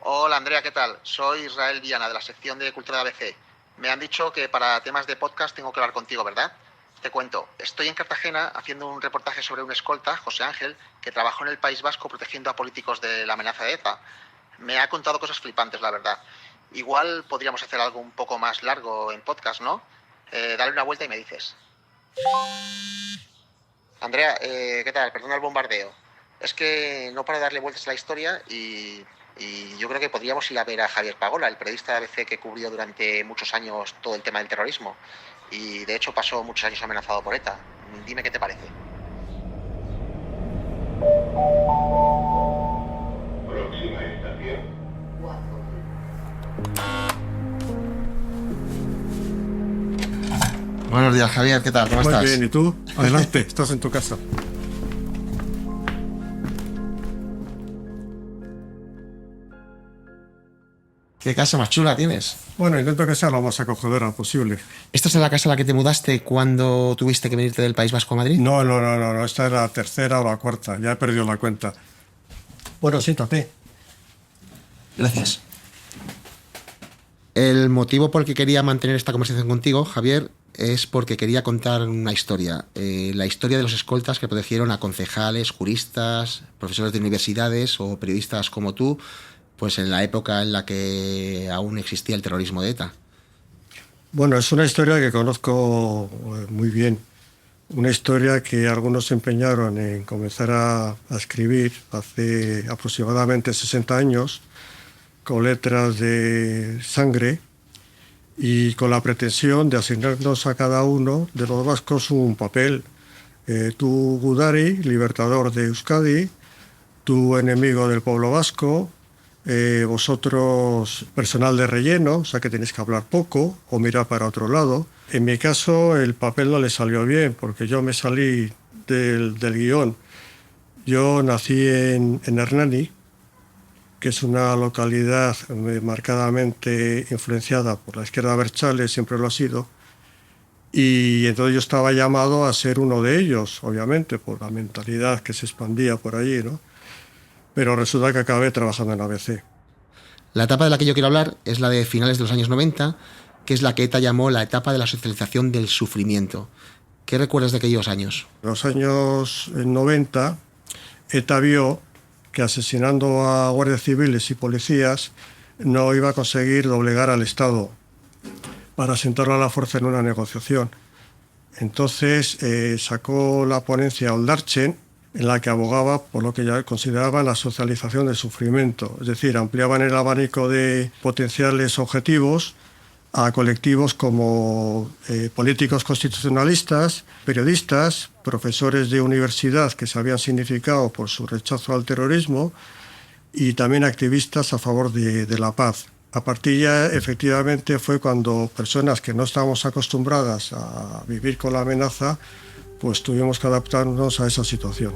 Hola Andrea, ¿qué tal? Soy Israel Viana de la sección de Cultura de ABC. Me han dicho que para temas de podcast tengo que hablar contigo, ¿verdad? Te cuento, estoy en Cartagena haciendo un reportaje sobre un escolta, José Ángel, que trabajó en el País Vasco protegiendo a políticos de la amenaza de ETA. Me ha contado cosas flipantes, la verdad. Igual podríamos hacer algo un poco más largo en podcast, ¿no? Dale una vuelta y me dices. Andrea, ¿qué tal? Perdona el bombardeo. Es que no paro de darle vueltas a la historia y yo creo que podríamos ir a ver a Javier Pagola, el periodista de ABC que cubrió durante muchos años todo el tema del terrorismo. Y de hecho pasó muchos años amenazado por ETA. Dime qué te parece. Próxima estación. Buenos días, Javier, ¿qué tal? ¿Cómo estás? Muy bien, ¿y tú? Adelante, estás en tu casa. ¿Qué casa más chula tienes? Bueno, intento que sea lo más acogedora posible. ¿Esta es la casa a la que te mudaste cuando tuviste que venirte del País Vasco a Madrid? No, esta es la tercera o la cuarta, ya he perdido la cuenta. Bueno, siéntate. Gracias. El motivo por el que quería mantener esta conversación contigo, Javier, es porque quería contar una historia. La historia de los escoltas que protegieron a concejales, juristas, profesores de universidades o periodistas como tú, pues en la época en la que aún existía el terrorismo de ETA. Bueno, es una historia que conozco muy bien. Una historia que algunos se empeñaron en comenzar a escribir hace aproximadamente 60 años, con letras de sangre y con la pretensión de asignarnos a cada uno de los vascos un papel. Tú, Gudari, libertador de Euskadi, tú, enemigo del pueblo vasco, vosotros, personal de relleno, o sea que tenéis que hablar poco o mirar para otro lado. En mi caso, el papel no le salió bien, porque yo me salí del guión. Yo nací en Hernani, que es una localidad marcadamente influenciada por la izquierda abertzale, siempre lo ha sido, y entonces yo estaba llamado a ser uno de ellos, obviamente, por la mentalidad que se expandía por allí, ¿no? Pero resulta que acabé trabajando en ABC. La etapa de la que yo quiero hablar es la de finales de los años 90, que es la que ETA llamó la etapa de la socialización del sufrimiento. ¿Qué recuerdas de aquellos años? En los años 90, ETA vio que asesinando a guardias civiles y policías no iba a conseguir doblegar al Estado para sentarlo a la fuerza en una negociación. Entonces sacó la ponencia Oldarchen, en la que abogaba por lo que ya consideraban la socialización del sufrimiento, es decir, ampliaban el abanico de potenciales objetivos a colectivos como políticos constitucionalistas, periodistas, profesores de universidad que se habían significado por su rechazo al terrorismo y también activistas a favor de la paz. A partir ya, efectivamente, fue cuando personas que no estábamos acostumbradas a vivir con la amenaza, pues tuvimos que adaptarnos a esa situación.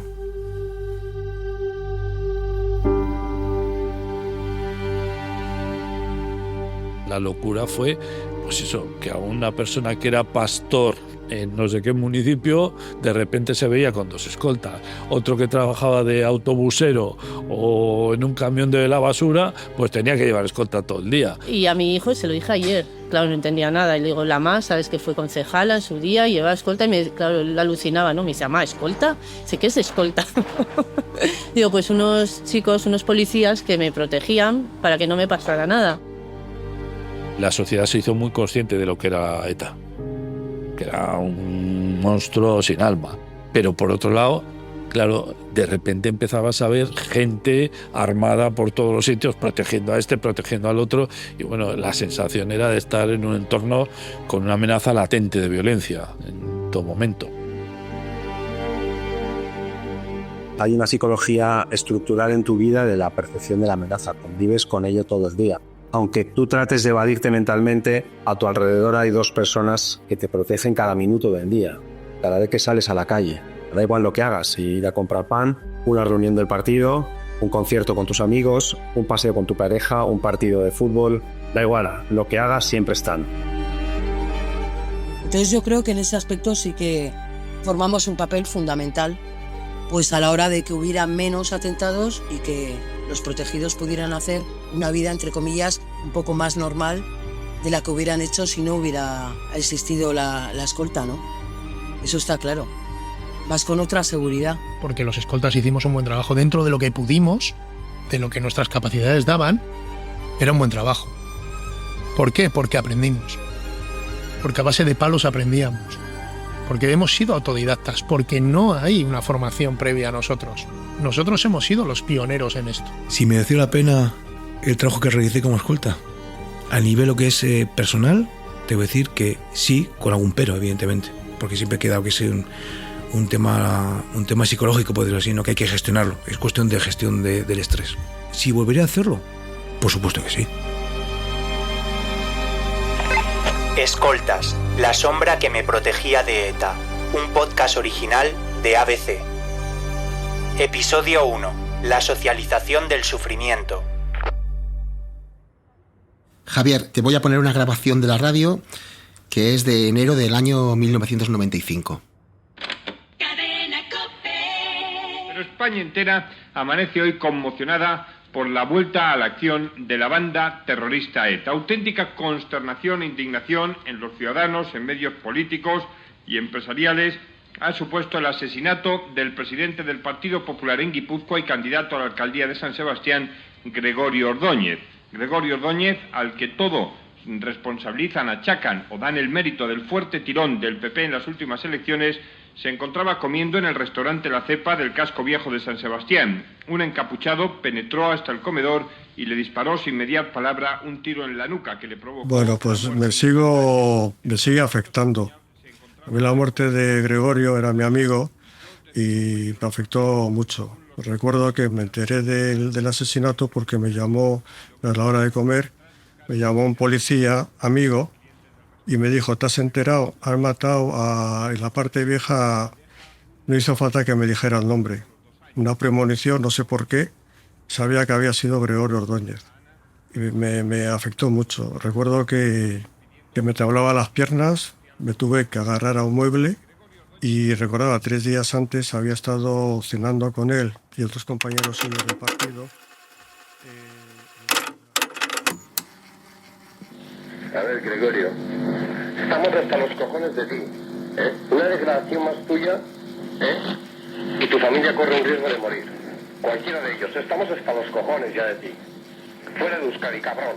La locura fue, pues eso, que a una persona que era pastor en no sé qué municipio, de repente se veía con 2 escoltas. Otro que trabajaba de autobusero o en un camión de la basura, pues tenía que llevar escolta todo el día. Y a mi hijo se lo dije ayer, claro, no entendía nada. Y le digo, la más, sabes que fue concejala en su día, y llevaba escolta, y claro, él alucinaba, ¿no? Me dice, mamá, ¿escolta? Sé que es escolta. Digo, pues unos chicos, unos policías que me protegían para que no me pasara nada. La sociedad se hizo muy consciente de lo que era ETA, que era un monstruo sin alma. Pero por otro lado, claro, de repente empezabas a ver gente armada por todos los sitios, protegiendo a este, protegiendo al otro, y bueno, la sensación era de estar en un entorno con una amenaza latente de violencia en todo momento. Hay una psicología estructural en tu vida de la percepción de la amenaza, convives con ello todo el día. Aunque tú trates de evadirte mentalmente, a tu alrededor hay 2 personas que te protegen cada minuto del día, cada vez que sales a la calle. Da igual lo que hagas, si ir a comprar pan, una reunión del partido, un concierto con tus amigos, un paseo con tu pareja, un partido de fútbol, da igual, lo que hagas siempre están. Entonces yo creo que en ese aspecto sí que formamos un papel fundamental pues a la hora de que hubiera menos atentados y que los protegidos pudieran hacer una vida, entre comillas, un poco más normal de la que hubieran hecho si no hubiera existido la escolta, ¿no? Eso está claro. Vas con otra seguridad. Porque los escoltas hicimos un buen trabajo dentro de lo que pudimos, de lo que nuestras capacidades daban, era un buen trabajo. ¿Por qué? Porque aprendimos. Porque a base de palos aprendíamos. Porque hemos sido autodidactas, porque no hay una formación previa a nosotros. Nosotros hemos sido los pioneros en esto. Si mereció la pena el trabajo que realicé como escolta, a nivel lo que es personal, te voy a decir que sí, con algún pero, evidentemente. Porque siempre he quedado que es un tema psicológico, por decirlo así, ¿no? Que hay que gestionarlo. Es cuestión de gestión del estrés. Si volvería a hacerlo, por supuesto que sí. Escoltas, la sombra que me protegía de ETA. Un podcast original de ABC. Episodio 1. La socialización del sufrimiento. Javier, te voy a poner una grabación de la radio que es de enero del año 1995. Pero España entera amanece hoy conmocionada por la vuelta a la acción de la banda terrorista ETA. Auténtica consternación e indignación en los ciudadanos, en medios políticos y empresariales ha supuesto el asesinato del presidente del Partido Popular en Guipúzcoa y candidato a la alcaldía de San Sebastián, Gregorio Ordóñez. Gregorio Ordóñez, al que todo responsabilizan, achacan o dan el mérito del fuerte tirón del PP en las últimas elecciones, se encontraba comiendo en el restaurante La Cepa del casco viejo de San Sebastián. Un encapuchado penetró hasta el comedor y le disparó sin mediar palabra un tiro en la nuca que le provocó... Bueno, pues me sigue afectando. A mí la muerte de Gregorio era mi amigo y me afectó mucho. Recuerdo que me enteré del asesinato porque me llamó a la hora de comer, me llamó un policía amigo y me dijo, ¿te has enterado? Han matado en la parte vieja, no hizo falta que me dijera el nombre. Una premonición, no sé por qué, sabía que había sido Gregorio Ordóñez. Y me afectó mucho. Recuerdo que me temblaba las piernas, me tuve que agarrar a un mueble y recordaba 3 días antes había estado cenando con él y otros compañeros suyos del partido. A ver, Gregorio, estamos hasta los cojones de ti, ¿eh? Una declaración más tuya, ¿eh? Y tu familia corre un riesgo de morir. Cualquiera de ellos. Estamos hasta los cojones ya de ti. Fuera de Euskadi, cabrón.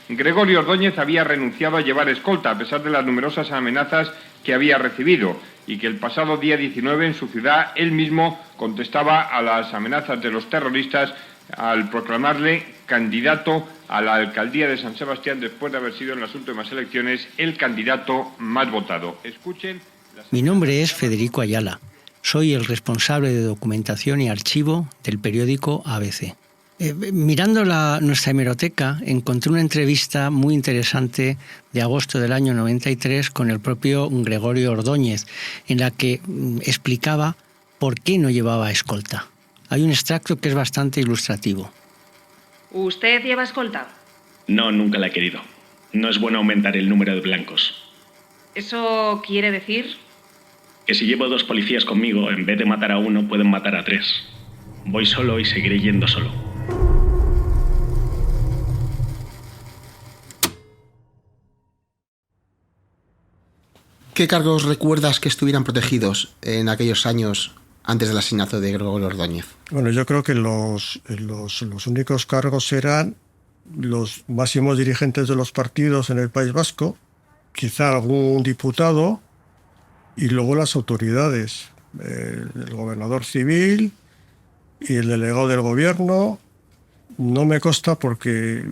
Gregorio Ordóñez había renunciado a llevar escolta a pesar de las numerosas amenazas que había recibido y que el pasado día 19 en su ciudad él mismo contestaba a las amenazas de los terroristas al proclamarle candidato a la alcaldía de San Sebastián después de haber sido en las últimas elecciones el candidato más votado. Escuchen. Mi nombre es Federico Ayala. Soy el responsable de documentación y archivo del periódico ABC. Mirando nuestra hemeroteca, encontré una entrevista muy interesante de agosto del año 93 con el propio Gregorio Ordóñez, en la que explicaba por qué no llevaba escolta. Hay un extracto que es bastante ilustrativo. ¿Usted lleva escolta? No, nunca la he querido. No es bueno aumentar el número de blancos. ¿Eso quiere decir? Que si llevo 2 policías conmigo, en vez de matar a 1, pueden matar a 3. Voy solo y seguiré yendo solo. ¿Qué cargos recuerdas que estuvieran protegidos en aquellos años antes del asesinato de Gregorio Ordóñez? Bueno, yo creo que los únicos cargos eran los máximos dirigentes de los partidos en el País Vasco, quizá algún diputado y luego las autoridades, el gobernador civil y el delegado del gobierno. No me consta porque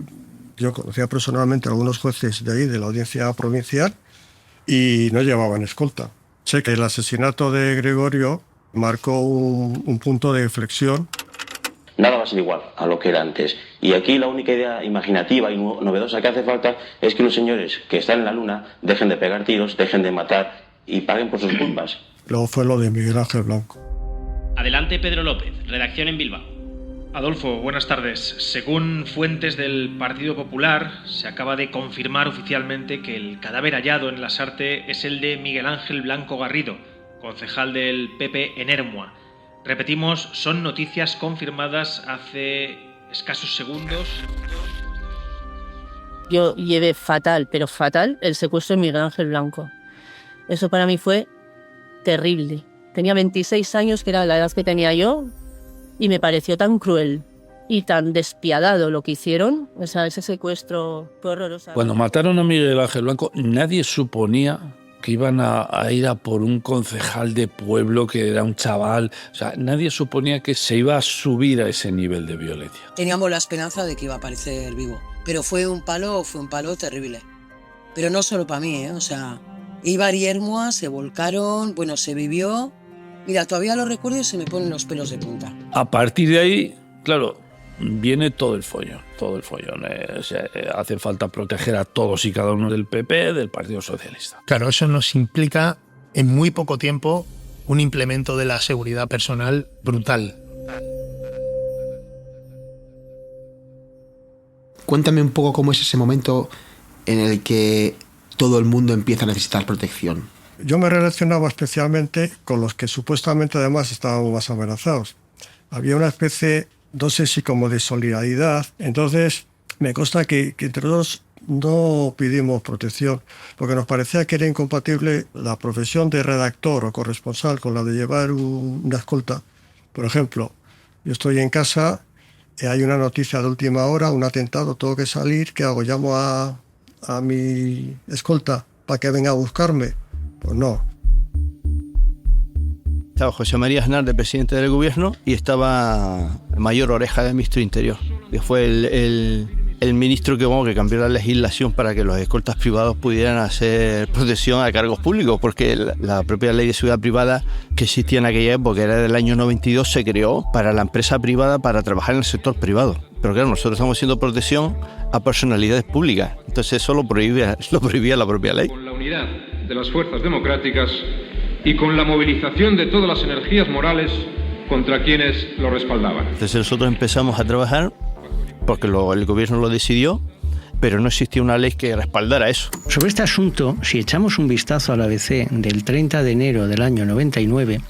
yo conocía personalmente a algunos jueces de ahí, de la audiencia provincial, y no llevaban escolta. Sé que el asesinato de Gregorio marcó un punto de inflexión. Nada va a ser igual a lo que era antes. Y aquí la única idea imaginativa y novedosa que hace falta es que los señores que están en la luna dejen de pegar tiros, dejen de matar y paguen por sus culpas. Luego fue lo de Miguel Ángel Blanco. Adelante, Pedro López, redacción en Bilbao. Adolfo, buenas tardes. Según fuentes del Partido Popular, se acaba de confirmar oficialmente que el cadáver hallado en Lasarte es el de Miguel Ángel Blanco Garrido, concejal del PP en Ermua. Repetimos, son noticias confirmadas hace escasos segundos. Yo llevé fatal, pero fatal, el secuestro de Miguel Ángel Blanco. Eso para mí fue terrible. Tenía 26 años, que era la edad que tenía yo, y me pareció tan cruel y tan despiadado lo que hicieron. O sea, ese secuestro fue horroroso. Cuando mataron a Miguel Ángel Blanco, nadie suponía que iban a ir a por un concejal de pueblo que era un chaval. O sea, nadie suponía que se iba a subir a ese nivel de violencia. Teníamos la esperanza de que iba a aparecer vivo, pero fue un palo terrible. Pero no solo para mí, o sea, Ibar y Hermua se volcaron, bueno, se vivió. Mira, todavía lo recuerdo y se me ponen los pelos de punta. A partir de ahí, claro, viene todo el follón. O sea, hace falta proteger a todos y cada uno del PP, del Partido Socialista. Claro, eso nos implica en muy poco tiempo un implemento de la seguridad personal brutal. Cuéntame un poco cómo es ese momento en el que todo el mundo empieza a necesitar protección. Yo me relacionaba especialmente con los que supuestamente además estaban más amenazados. Había una especie, no sé si como de solidaridad. Entonces me consta que entre todos no pedimos protección, porque nos parecía que era incompatible la profesión de redactor o corresponsal con la de llevar una escolta. Por ejemplo, yo estoy en casa, hay una noticia de última hora, un atentado, tengo que salir, ¿qué hago? ¿Llamo a mi escolta para que venga a buscarme? Pues no. Estaba José María Aznar, de presidente del gobierno, y estaba el mayor Oreja, del ministro de Interior, que fue el ministro que cambió la legislación para que los escoltas privados pudieran hacer protección a cargos públicos, porque la propia ley de seguridad privada que existía en aquella época, era del año 92, se creó para la empresa privada para trabajar en el sector privado. Pero claro, nosotros estamos haciendo protección a personalidades públicas, entonces eso lo prohibía la propia ley. Con la unidad de las fuerzas democráticas y con la movilización de todas las energías morales contra quienes lo respaldaban. Entonces nosotros empezamos a trabajar porque el gobierno lo decidió, pero no existía una ley que respaldara eso. Sobre este asunto, si echamos un vistazo al ABC del 30 de enero del año 99,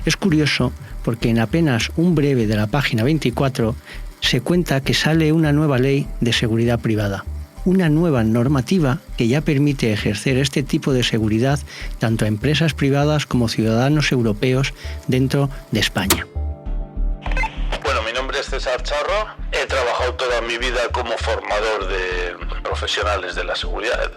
es curioso porque en apenas un breve de la página 24 se cuenta que sale una nueva ley de seguridad privada. Una nueva normativa que ya permite ejercer este tipo de seguridad tanto a empresas privadas como ciudadanos europeos dentro de España. Bueno, mi nombre es César Charro. He trabajado toda mi vida como formador de profesionales de la seguridad.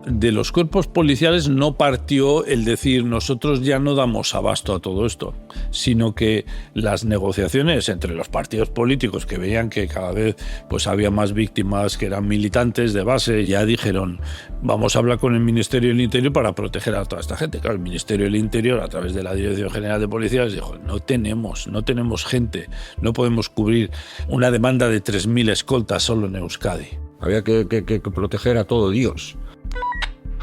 De los cuerpos policiales no partió el decir nosotros ya no damos abasto a todo esto, sino que las negociaciones entre los partidos políticos, que veían que cada vez pues había más víctimas que eran militantes de base, ya dijeron vamos a hablar con el Ministerio del Interior para proteger a toda esta gente. Claro, el Ministerio del Interior, a través de la Dirección General de Policía, les dijo no tenemos gente, no podemos cubrir una demanda de 3.000 escoltas solo en Euskadi. Había que proteger a todo Dios.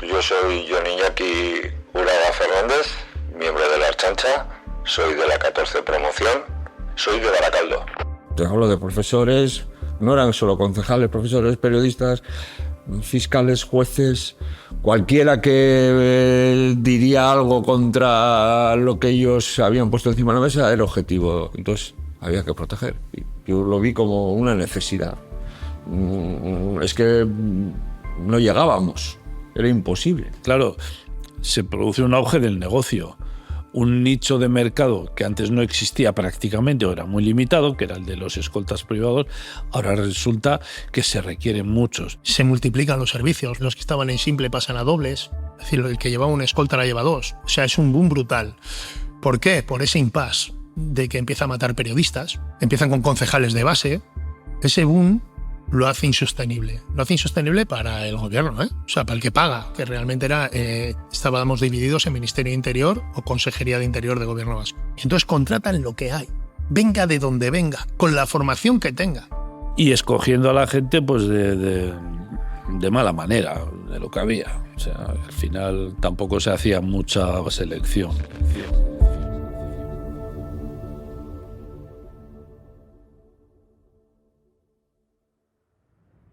Yo soy Jon Iñaki Uraga Fernández, miembro de la Archancha, soy de la 14 promoción, soy de Baracaldo. Te hablo de profesores, no eran solo concejales, profesores, periodistas, fiscales, jueces, cualquiera que diría algo contra lo que ellos habían puesto encima de la mesa era objetivo, entonces había que proteger. Yo lo vi como una necesidad. Es que no llegábamos. Era imposible. Claro, se produce un auge del negocio. Un nicho de mercado que antes no existía prácticamente o era muy limitado, que era el de los escoltas privados, ahora resulta que se requieren muchos. Se multiplican los servicios. Los que estaban en simple pasan a dobles. Es decir, el que llevaba una escolta la lleva dos. O sea, es un boom brutal. ¿Por qué? Por ese impasse de que empieza a matar periodistas. Empiezan con concejales de base. Ese boom lo hace insostenible. Lo hace insostenible para el gobierno, ¿eh? O sea, para el que paga, que realmente estábamos divididos en Ministerio de Interior o Consejería de Interior de Gobierno Vasco. Y entonces contratan lo que hay, venga de donde venga, con la formación que tenga. Y escogiendo a la gente pues de mala manera, de lo que había. O sea, al final tampoco se hacía mucha selección.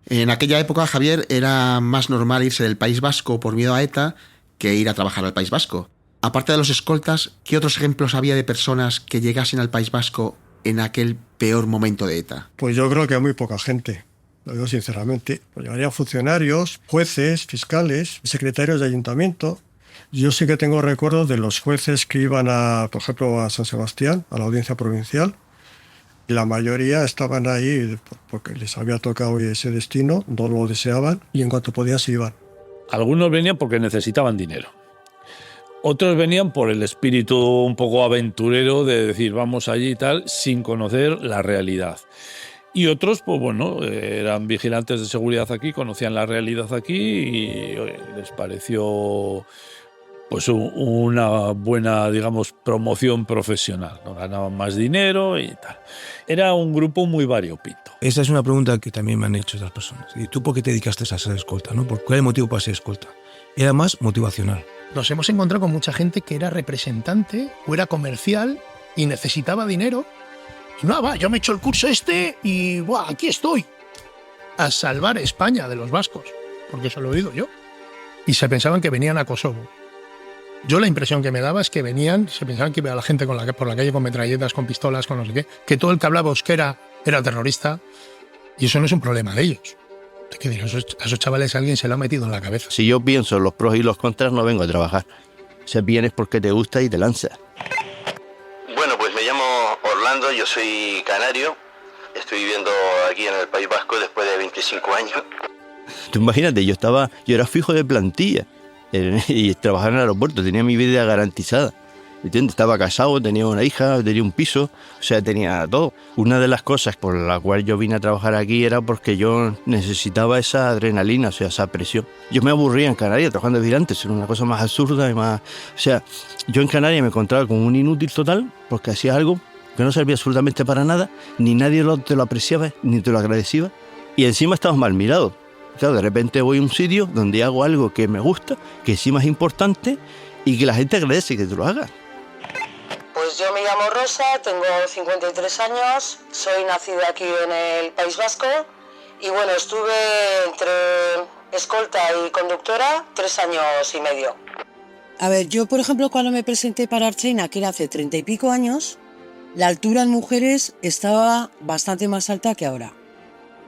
En aquella época, Javier, era más normal irse del País Vasco por miedo a ETA que ir a trabajar al País Vasco. Aparte de los escoltas, ¿qué otros ejemplos había de personas que llegasen al País Vasco en aquel peor momento de ETA? Pues yo creo que muy poca gente, lo digo sinceramente. Pues llegarían funcionarios, jueces, fiscales, secretarios de ayuntamiento. Yo sí que tengo recuerdos de los jueces que iban, por ejemplo, a San Sebastián, a la audiencia provincial. Y la mayoría estaban ahí porque les había tocado ese destino, no lo deseaban y en cuanto podían se iban. Algunos venían porque necesitaban dinero. Otros venían por el espíritu un poco aventurero de decir vamos allí y tal, sin conocer la realidad. Y otros, pues bueno, eran vigilantes de seguridad aquí, conocían la realidad aquí y les pareció pues una buena, digamos, promoción profesional. ¿No? Ganaban más dinero y tal. Era un grupo muy variopinto. Esa es una pregunta que también me han hecho otras personas. ¿Y tú por qué te dedicaste a ser escolta? ¿No? ¿Cuál es el motivo para ser escolta? Era más motivacional. Nos hemos encontrado con mucha gente que era representante o era comercial y necesitaba dinero. Y no, va, yo me he hecho el curso y aquí estoy. A salvar España de los vascos, porque eso lo he oído yo. Y se pensaban que venían a Kosovo. Yo la impresión que me daba es que se pensaban que iba a la gente por la calle con metralletas, con pistolas, con no sé qué, que todo el que hablaba euskera era terrorista, y eso no es un problema de ellos. ¿Qué diré? A esos chavales alguien se lo ha metido en la cabeza. Si yo pienso los pros y los contras, no vengo a trabajar. Si vienes porque te gusta y te lanzas. Bueno, pues me llamo Orlando, yo soy canario. Estoy viviendo aquí en el País Vasco después de 25 años. Tú imagínate, yo era fijo de plantilla y trabajaba en el aeropuerto, tenía mi vida garantizada. ¿Entiendes? Estaba casado, tenía una hija, tenía un piso, o sea, tenía todo. Una de las cosas por la cual yo vine a trabajar aquí era porque yo necesitaba esa adrenalina, o sea, esa presión. Yo me aburría en Canarias trabajando de vigilante, era una cosa más absurda y más... O sea, yo en Canarias me encontraba como un inútil total porque hacía algo que no servía absolutamente para nada, ni nadie te lo apreciaba, ni te lo agradecía, y encima estabas mal mirado. Claro, de repente voy a un sitio donde hago algo que me gusta, que encima es importante y que la gente agradece que tú lo hagas. Pues yo me llamo Rosa, tengo 53 años, soy nacida aquí en el País Vasco y bueno, estuve entre escolta y conductora 3 años y medio. A ver, yo por ejemplo cuando me presenté para Ertzaintza, que era hace 30 y pico años, la altura en mujeres estaba bastante más alta que ahora.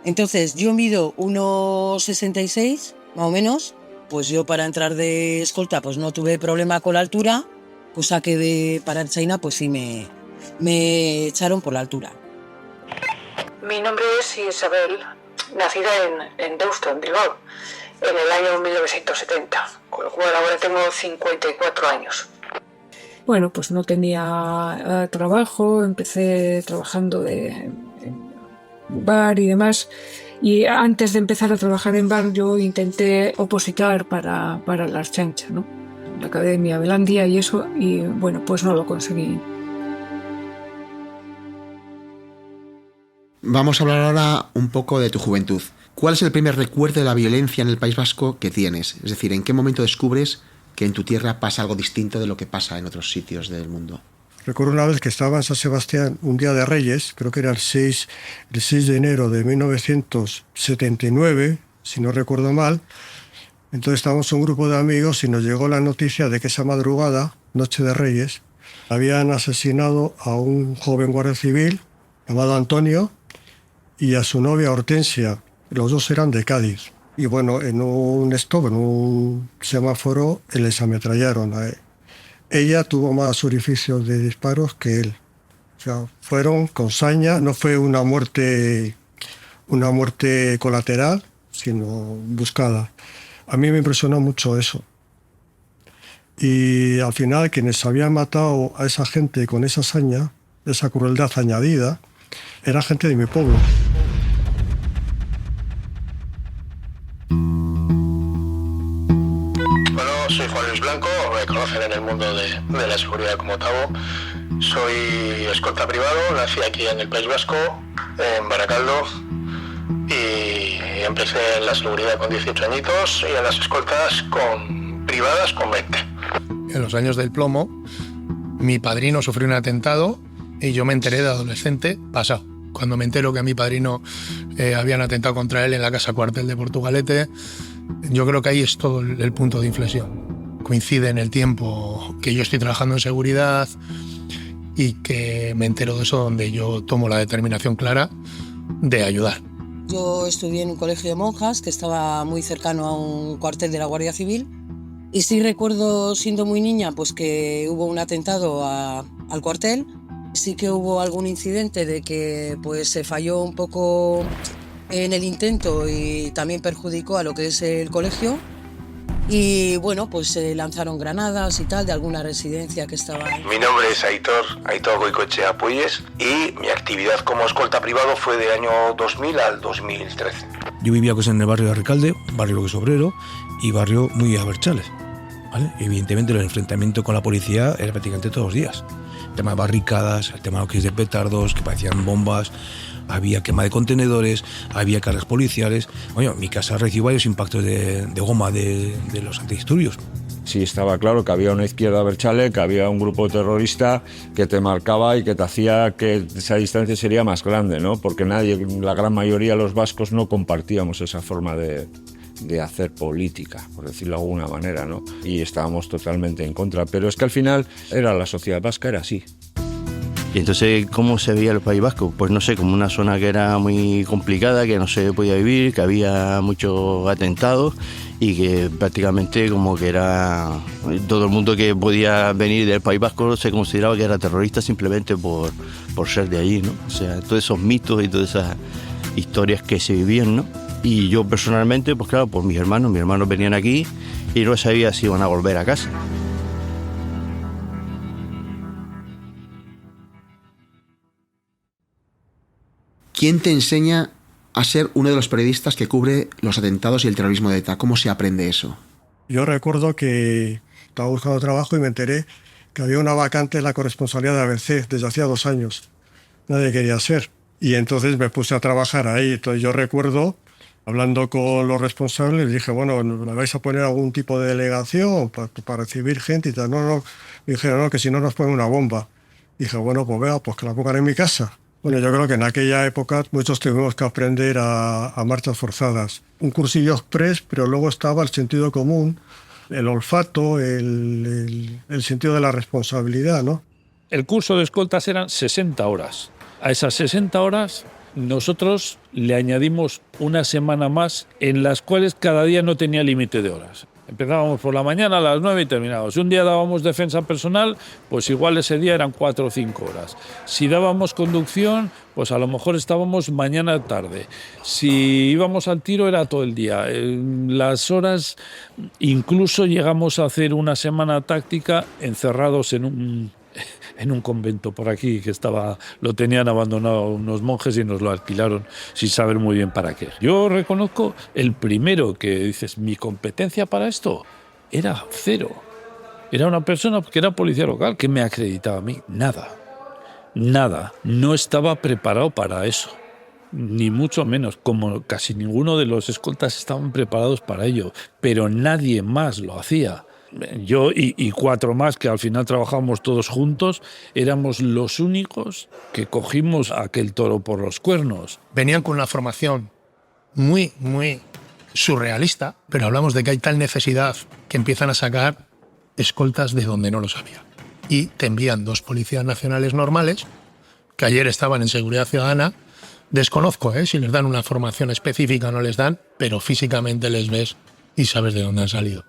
Entonces yo mido 1,66 más o menos, pues yo para entrar de escolta pues no tuve problema con la altura, cosa que para Ertzaintza pues sí me echaron por la altura. Mi nombre es Isabel, nacida en Deusto, en Bilbao, en el año 1970, con lo cual ahora tengo 54 años. Bueno, pues no tenía trabajo, empecé trabajando en bar y demás, y antes de empezar a trabajar en bar yo intenté opositar para la Ertzaintza, ¿no? La Academia Belandia y eso, y bueno, pues no lo conseguí. Vamos a hablar ahora un poco de tu juventud. ¿Cuál es el primer recuerdo de la violencia en el País Vasco que tienes? Es decir, ¿en qué momento descubres que en tu tierra pasa algo distinto de lo que pasa en otros sitios del mundo? Recuerdo una vez que estaba en San Sebastián, un día de Reyes, creo que era el 6 de enero de 1979, si no recuerdo mal. Entonces estábamos un grupo de amigos y nos llegó la noticia de que esa madrugada, noche de Reyes, habían asesinado a un joven guardia civil llamado Antonio y a su novia Hortensia. Los dos eran de Cádiz. Y bueno, en un stop, en un semáforo, les ametrallaron a él. Ella tuvo más orificios de disparos que él. O sea, fueron con saña, no fue una muerte colateral, sino buscada. A mí me impresionó mucho eso. Y al final, quienes habían matado a esa gente con esa saña, esa crueldad añadida, era gente de mi pueblo. Soy Juan Luis Blanco, me conocen en el mundo de la seguridad como Tabo. Soy escolta privado, nací aquí en el País Vasco, en Baracaldo, y empecé en la seguridad con 18 añitos y en las escoltas privadas con 20. En los años del plomo, mi padrino sufrió un atentado y yo me enteré de adolescente pasado. Cuando me entero que a mi padrino habían atentado contra él en la casa cuartel de Portugalete, yo creo que ahí es todo el punto de inflexión. coincide en el tiempo que yo estoy trabajando en seguridad y que me entero de eso, donde yo tomo la determinación clara de ayudar. Yo estudié en un colegio de monjas que estaba muy cercano a un cuartel de la Guardia Civil y sí recuerdo, siendo muy niña, pues que hubo un atentado al cuartel. Sí que hubo algún incidente de que pues se falló un poco en el intento y también perjudicó a lo que es el colegio. Y bueno, pues se lanzaron granadas y tal de alguna residencia que estaba ahí. Mi nombre es Aitor Goicoechea Puelles, y mi actividad como escolta privado fue de año 2000 al 2013. Yo vivía pues en el barrio de Recalde, barrio lo que es obrero, y barrio muy Abertzale, ¿vale? Evidentemente el enfrentamiento con la policía era prácticamente todos los días. El tema de barricadas, el tema de lo que es de petardos, que parecían bombas, había quema de contenedores, había cargas policiales. Bueno, mi casa recibió varios impactos de goma de los antidisturbios. Sí, estaba claro que había una izquierda Abertzale, que había un grupo terrorista que te marcaba y que te hacía que esa distancia sería más grande, ¿no? Porque la gran mayoría de los vascos no compartíamos esa forma de hacer política, por decirlo de alguna manera, ¿no? Y estábamos totalmente en contra. Pero es que al final la sociedad vasca era así. Y entonces, ¿cómo se veía el País Vasco? Pues no sé, como una zona que era muy complicada, que no se podía vivir, que había muchos atentados y que prácticamente como que era todo el mundo que podía venir del País Vasco se consideraba que era terrorista simplemente por ser de allí, ¿no? O sea, todos esos mitos y todas esas historias que se vivían, ¿no? Y yo personalmente, pues claro, por mis hermanos venían aquí y no sabía si iban a volver a casa. ¿Quién te enseña a ser uno de los periodistas que cubre los atentados y el terrorismo de ETA? ¿Cómo se aprende eso? Yo recuerdo que estaba buscando trabajo y me enteré que había una vacante en la corresponsalía de ABC desde hacía 2 años. Nadie quería ser. Y entonces me puse a trabajar ahí. Entonces yo recuerdo, hablando con los responsables, dije, bueno, ¿me vais a poner algún tipo de delegación para recibir gente y tal? No. Me dijeron, no, que si no nos ponen una bomba. Dije, bueno, pues vea, pues que la pongan en mi casa. Bueno, yo creo que en aquella época muchos tuvimos que aprender a marchas forzadas. Un cursillo express, pero luego estaba el sentido común, el olfato, el sentido de la responsabilidad, ¿no? El curso de escoltas eran 60 horas. A esas 60 horas nosotros le añadimos una semana más en las cuales cada día no tenía límite de horas. Empezábamos por la mañana a las 9 y terminábamos. Si un día dábamos defensa personal, pues igual ese día eran 4 o 5 horas. Si dábamos conducción, pues a lo mejor estábamos mañana tarde. Si íbamos al tiro era todo el día. Las horas, incluso llegamos a hacer una semana táctica encerrados en un convento por aquí que lo tenían abandonado unos monjes y nos lo alquilaron sin saber muy bien para qué. Yo reconozco el primero que dices, mi competencia para esto era 0. Era una persona que era policía local que me acreditaba a mí. Nada. No estaba preparado para eso. Ni mucho menos, como casi ninguno de los escoltas estaban preparados para ello, pero nadie más lo hacía. Yo y 4 más que al final trabajamos todos juntos, éramos los únicos que cogimos aquel toro por los cuernos. Venían con una formación muy, muy surrealista, pero hablamos de que hay tal necesidad que empiezan a sacar escoltas de donde no los había. Y te envían 2 policías nacionales normales, que ayer estaban en seguridad ciudadana. Desconozco si les dan una formación específica o no les dan, pero físicamente les ves y sabes de dónde han salido.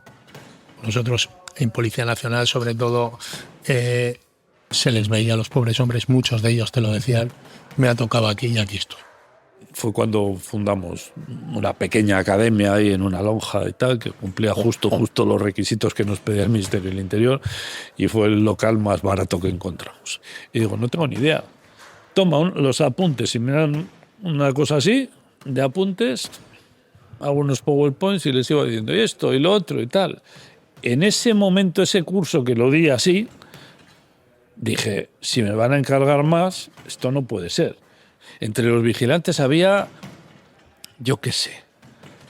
Nosotros en Policía Nacional, sobre todo, se les veía a los pobres hombres, muchos de ellos te lo decían, me ha tocado aquí y aquí estoy. Fue cuando fundamos una pequeña academia ahí en una lonja y tal, que cumplía justo los requisitos que nos pedía el Ministerio del Interior, y fue el local más barato que encontramos. Y digo, no tengo ni idea. Toma los apuntes, y me dan una cosa así, de apuntes, hago unos PowerPoints y les iba diciendo esto y lo otro y tal. En ese momento, ese curso que lo di así, dije, si me van a encargar más, esto no puede ser. Entre los vigilantes había, yo qué sé,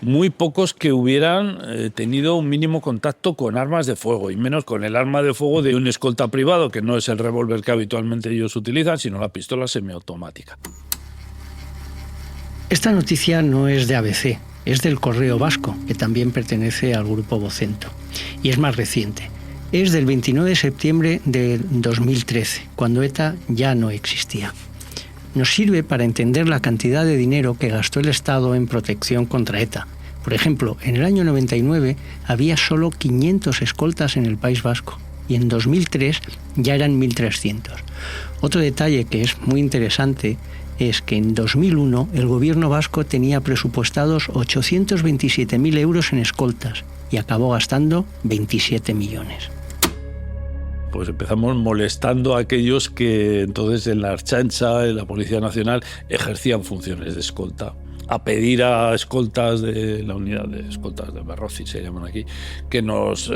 muy pocos que hubieran tenido un mínimo contacto con armas de fuego, y menos con el arma de fuego de un escolta privado, que no es el revólver que habitualmente ellos utilizan, sino la pistola semiautomática. Esta noticia no es de ABC, Es del Correo Vasco, que también pertenece al grupo Vocento. Y es más reciente. Es del 29 de septiembre de 2013, cuando ETA ya no existía. Nos sirve para entender la cantidad de dinero que gastó el Estado en protección contra ETA. Por ejemplo, en el año 99 había solo 500 escoltas en el País Vasco y en 2003 ya eran 1.300. Otro detalle que es muy interesante es que en 2001 el gobierno vasco tenía presupuestados 827.000 euros en escoltas y acabó gastando 27 millones. Pues empezamos molestando a aquellos que entonces en la Ertzaintza, en la Policía Nacional, ejercían funciones de escolta. A pedir a escoltas de la unidad de escoltas de Berrozi, se llaman aquí, que nos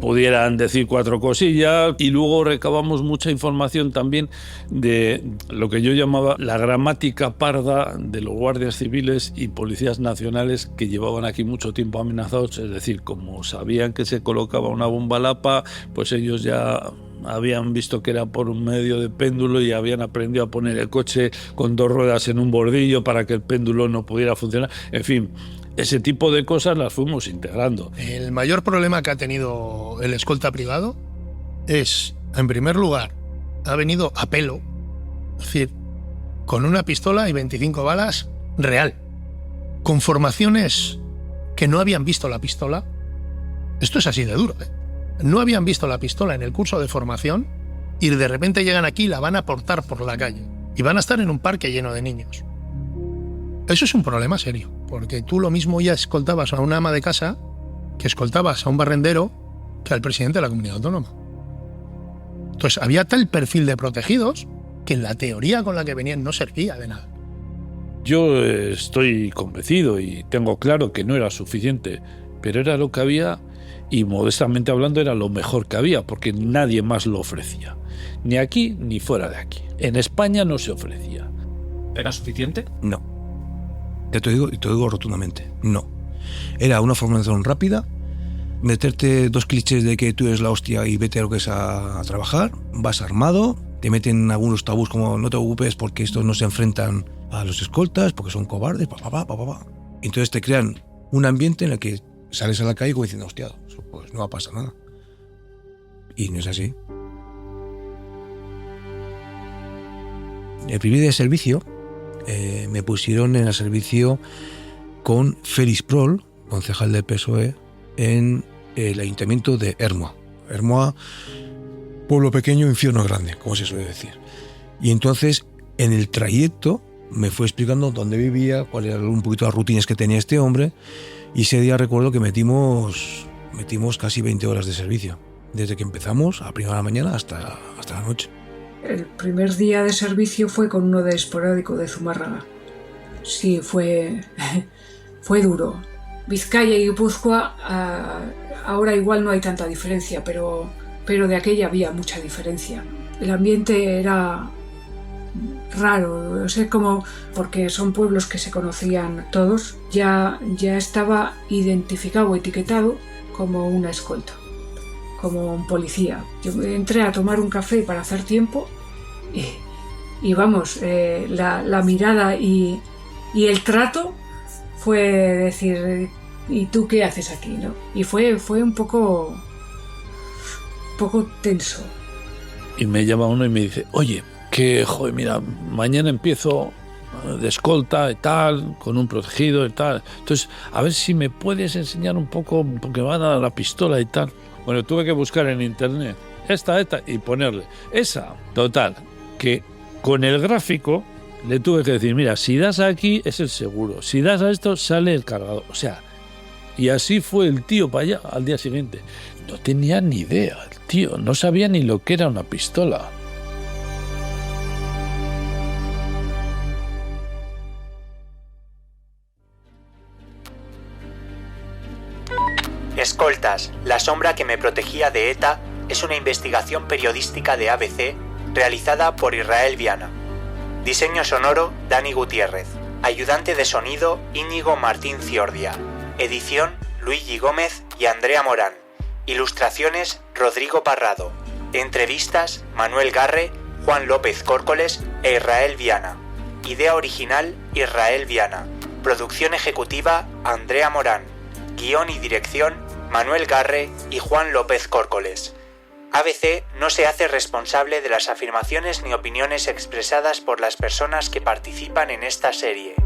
pudieran decir 4 cosillas, y luego recabamos mucha información también de lo que yo llamaba la gramática parda de los guardias civiles y policías nacionales que llevaban aquí mucho tiempo amenazados. Es decir, como sabían que se colocaba una bomba lapa, pues ellos ya habían visto que era por un medio de péndulo y habían aprendido a poner el coche con 2 ruedas en un bordillo para que el péndulo no pudiera funcionar. En fin, ese tipo de cosas las fuimos integrando. El mayor problema que ha tenido el escolta privado es, en primer lugar, ha venido a pelo, es decir, con una pistola y 25 balas real, con formaciones que no habían visto la pistola. Esto es así de duro, ¿eh? No habían visto la pistola en el curso de formación y de repente llegan aquí y la van a portar por la calle. Y van a estar en un parque lleno de niños. Eso es un problema serio, porque tú lo mismo ya escoltabas a una ama de casa que escoltabas a un barrendero que al presidente de la comunidad autónoma. Entonces había tal perfil de protegidos que en la teoría con la que venían no servía de nada. Yo estoy convencido y tengo claro que no era suficiente, pero era lo que había. Y modestamente hablando era lo mejor que había, porque nadie más lo ofrecía. Ni aquí ni fuera de aquí. En España no se ofrecía. ¿Era suficiente? No. Te digo rotundamente, no. Era una formación rápida, meterte 2 clichés de que tú eres la hostia y vete a lo que es a trabajar, vas armado, te meten algunos tabús como no te ocupes porque estos no se enfrentan a los escoltas, porque son cobardes, Entonces te crean un ambiente en el que sales a la calle como diciendo, hostia, pues no va a pasar nada. Y no es así. El primer día de servicio me pusieron en el servicio con Félix Prol, concejal del PSOE, en el ayuntamiento de Ermua. Ermua, pueblo pequeño, infierno grande, como se suele decir. Y entonces, en el trayecto, me fue explicando dónde vivía, cuáles eran un poquito las rutinas que tenía este hombre. Y ese día recuerdo que metimos casi 20 horas de servicio, desde que empezamos a primera de la mañana hasta la noche. El primer día de servicio fue con uno de esporádico de Zumárraga. Sí, fue duro. Vizcaya y Guipúzcoa, ahora igual no hay tanta diferencia, pero de aquella había mucha diferencia. El ambiente era raro, o sea, como porque son pueblos que se conocían todos, ya estaba identificado o etiquetado como una escolta, como un policía. Yo entré a tomar un café para hacer tiempo y vamos, la mirada y el trato fue decir, ¿y tú qué haces aquí? ¿No? Y fue un poco tenso. Y me llama uno y me dice, oye, que, joder, mira, mañana empiezo de escolta y tal, con un protegido y tal. Entonces, a ver si me puedes enseñar un poco, porque me van a dar la pistola y tal. Bueno, tuve que buscar en internet esta, y ponerle esa. Total, que con el gráfico le tuve que decir, mira, si das aquí es el seguro, si das a esto sale el cargador. O sea, y así fue el tío para allá al día siguiente. No tenía ni idea, el tío, no sabía ni lo que era una pistola. Escoltas, la sombra que me protegía de ETA es una investigación periodística de ABC realizada por Israel Viana. Diseño sonoro, Dani Gutiérrez. Ayudante de sonido, Íñigo Martín Ciordia. Edición, Luigi Gómez y Andrea Morán. Ilustraciones, Rodrigo Parrado. Entrevistas, Manuel Garre, Juan López Córcoles e Israel Viana. Idea original, Israel Viana. Producción ejecutiva Andrea Morán. Guión y dirección Manuel Garre y Juan López Córcoles. ABC no se hace responsable de las afirmaciones ni opiniones expresadas por las personas que participan en esta serie.